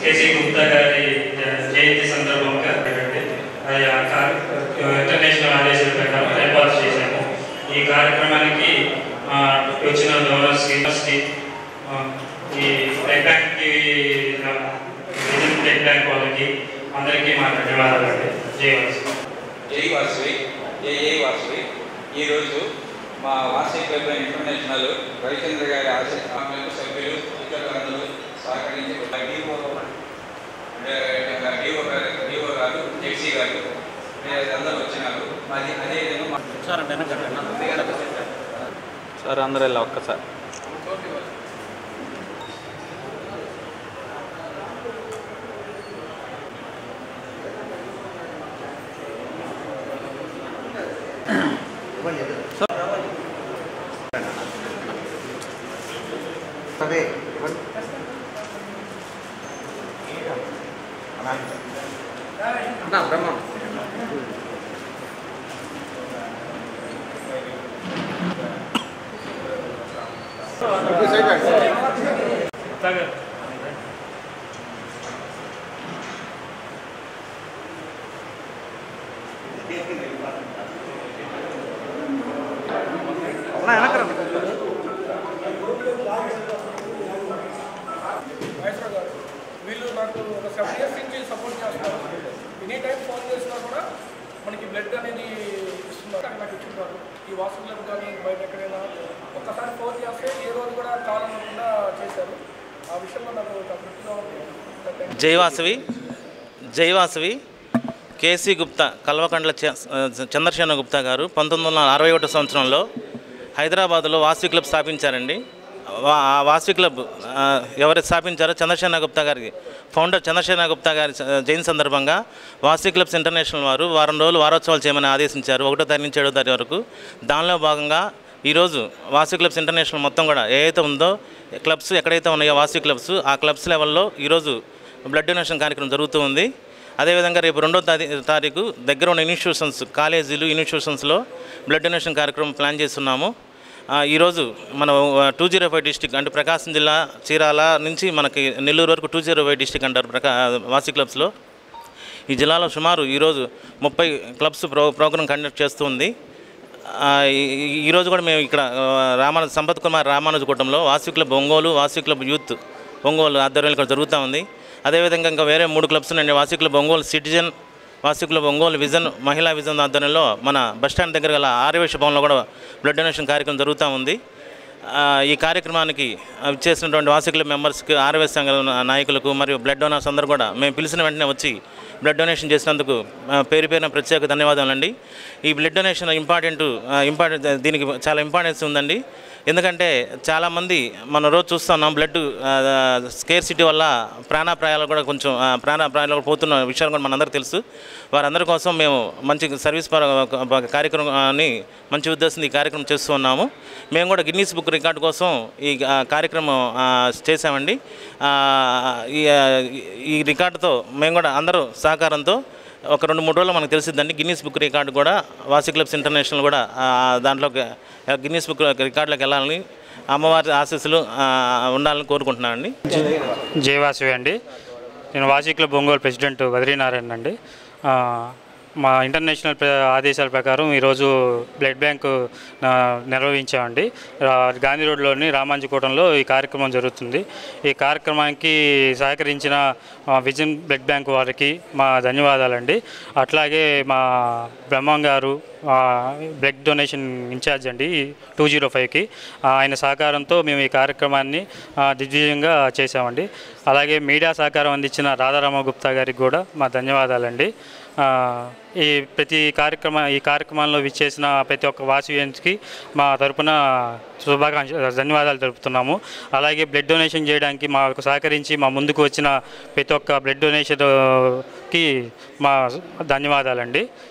KC Gupta గారి జయంతి సందర్భంగా international ఆదేశాల ప్రకారం ఏర్పాటు చేశాము. ఈ కార్యక్రమానికి వచ్చిన గవర్నర్ శ్రీనివాస్కి, ఈ బ్లడ్ బ్యాంక్కి బ్లడ్ బ్యాంక్ వాళ్ళకి అందరికీ మా ధన్యవాదాలు అండి. జై వాసవి. ఈరోజు మా వాసవి క్లబ్ ఇంటర్నేషనల్ రవిచంద్ర గారి ఆశీస్సులు సభ్యులు ఇతరులందరూ సహకరించి డిఓ గారు జెక్సీ గారు అందరూ వచ్చినారు. మరి అదేవిధంగా సార్ అందరూ ఇలా ఒక్కసారి బ్రహ్మ వీళ్ళు నాకు ఒక 7 years నుంచి సపోర్ట్ చేస్తారు. ఎనీ టైం ఫోన్ చేసినా కూడా మనకి బ్లడ్ అనేది ఇస్తున్నారు, నాకు ఇచ్చున్నారు. ఈ వాసు క్లబ్ కానీ బయట ఎక్కడైనా ఒక్కసారి ఫోన్ చేస్తే ఏ రోజు కూడా కావాలనుకుండా చేశారు. ఆ విషయంలో నాకు తృప్తిగా ఉంది. జై వాసవి కేసీ గుప్తా కల్వకండ్ల చంద్రశేఖర గుప్తా గారు 1961 సంవత్సరంలో హైదరాబాద్లో వాసవి క్లబ్ స్థాపించారండి. ఆ వాసవి క్లబ్ ఎవరైతే స్థాపించారో చంద్రశేఖర గుప్తా గారికి ఫౌండర్ చంద్రశేఖర గుప్తా గారి జయంతి సందర్భంగా వాసవి క్లబ్స్ ఇంటర్నేషనల్ వారు వారం రోజులు వారోత్సవాలు చేయమని ఆదేశించారు, 1వ తారీఖు నుంచి 7వ తారీఖు వరకు. దానిలో భాగంగా ఈరోజు వాసవి క్లబ్స్ ఇంటర్నేషనల్ మొత్తం కూడా ఏదైతే ఉందో క్లబ్స్ ఎక్కడైతే ఉన్నాయో వాసవి క్లబ్స్, ఆ క్లబ్స్ లెవెల్లో ఈరోజు బ్లడ్ డొనేషన్ కార్యక్రమం జరుగుతూ ఉంది. అదేవిధంగా రేపు 2వ తారీఖు దగ్గర ఉన్న ఇన్స్టిట్యూషన్స్, కాలేజీలు, ఇన్స్టిట్యూషన్స్లో బ్లడ్ డొనేషన్ కార్యక్రమం ప్లాన్ చేస్తున్నాము. ఈరోజు మనం 205 డిస్టిక్ అంటే ప్రకాశం జిల్లా చీరాల నుంచి మనకి నెల్లూరు వరకు 205 డిస్టిక్ అంటారు వాసవి క్లబ్స్లో. ఈ జిల్లాలో సుమారు ఈరోజు 30 క్లబ్స్ ప్రోగ్రాం కండక్ట్ చేస్తుంది. ఈరోజు కూడా మేము ఇక్కడ సంపత్ కుమార్ రామానుజగూడెంలో Vasavi club Ongole, Vasavi club youth Ongole ఆధ్వర్యంలో ఇక్కడ జరుగుతూ ఉంది. అదేవిధంగా ఇంకా వేరే 3 క్లబ్స్ ఉన్నాయండి. Vasavi club Ongole citizen, Vasavi club Ongole vision, మహిళా విజన్ ఆధ్వర్యంలో మన బస్టాండ్ దగ్గర గల ఆర్యవేశ భవన్లో కూడా బ్లడ్ డొనేషన్ కార్యక్రమం జరుగుతూ ఉంది. ఈ కార్యక్రమానికి చేసినటువంటి వాసవి క్లబ్ మెంబర్స్కి, ఆర్యవేశ సంఘ నాయకులకు మరియు బ్లడ్ డోనర్స్ అందరూ కూడా మేము పిలిచిన వెంటనే వచ్చి బ్లడ్ డొనేషన్ చేసినందుకు పేరున ప్రత్యేక ధన్యవాదాలండి. ఈ బ్లడ్ డొనేషన్ ఇంపార్టెంట్ దీనికి చాలా ఇంపార్టెన్స్ ఉందండి. ఎందుకంటే చాలామంది మనం రోజు చూస్తున్నాం బ్లడ్ స్కేర్సిటీ వల్ల ప్రాణాపాయాలు కూడా కొంచెం ప్రాణాపాయాలు కూడా పోతున్న విషయాలు కూడా మనందరికీ తెలుసు. వారందరి కోసం మేము మంచి సర్వీస్ కార్యక్రమాన్ని మంచి ఉద్దేశంతో ఈ కార్యక్రమం చేస్తూ ఉన్నాము. మేము కూడా గిన్నీస్ బుక్ రికార్డు కోసం ఈ కార్యక్రమం చేసామండి. ఈ రికార్డుతో మేము కూడా అందరూ సహకారంతో ఒక 2-3 రోజులు మనకు తెలిసిద్దండి. గిన్నీస్ బుక్ రికార్డు కూడా వాసవి క్లబ్స్ ఇంటర్నేషనల్ కూడా దాంట్లోకి గిన్నీస్ బుక్ రికార్డులోకి వెళ్ళాలని, అమ్మవారి ఆశీస్సులు ఉండాలని కోరుకుంటున్నానండి. జై వాసవి అండి. నేను వాసవి క్లబ్ ఒంగోలు ప్రెసిడెంట్ వదిలినారాయణ అండి. మా ఇంటర్నేషనల్ ఆదేశాల ప్రకారం ఈరోజు బ్లడ్ బ్యాంకు నిర్వహించామండి. గాంధీ రోడ్లోని రామాంజీకోటంలో ఈ కార్యక్రమం జరుగుతుంది. ఈ కార్యక్రమానికి సహకరించిన విజన్ బ్లడ్ బ్యాంక్ వారికి మా ధన్యవాదాలండి. అట్లాగే మా బ్రహ్మం గారు బ్లడ్ డొనేషన్ ఇన్ఛార్జ్ అండి 205కి, ఆయన సహకారంతో మేము ఈ కార్యక్రమాన్ని దిగ్విజయంగా చేసామండి. అలాగే మీడియా సహకారం అందించిన రాధారామ గుప్తా గారికి కూడా మా ధన్యవాదాలండి. ఈ కార్యక్రమంలో విచ్చేసిన ప్రతి ఒక్క వాసవియన్స్కి మా తరపున ధన్యవాదాలు తెలుపుతున్నాము. అలాగే బ్లడ్ డొనేషన్ చేయడానికి మాకు సహకరించి మా ముందుకు వచ్చిన ప్రతి ఒక్క బ్లడ్ డొనేషన్కి మా ధన్యవాదాలండి.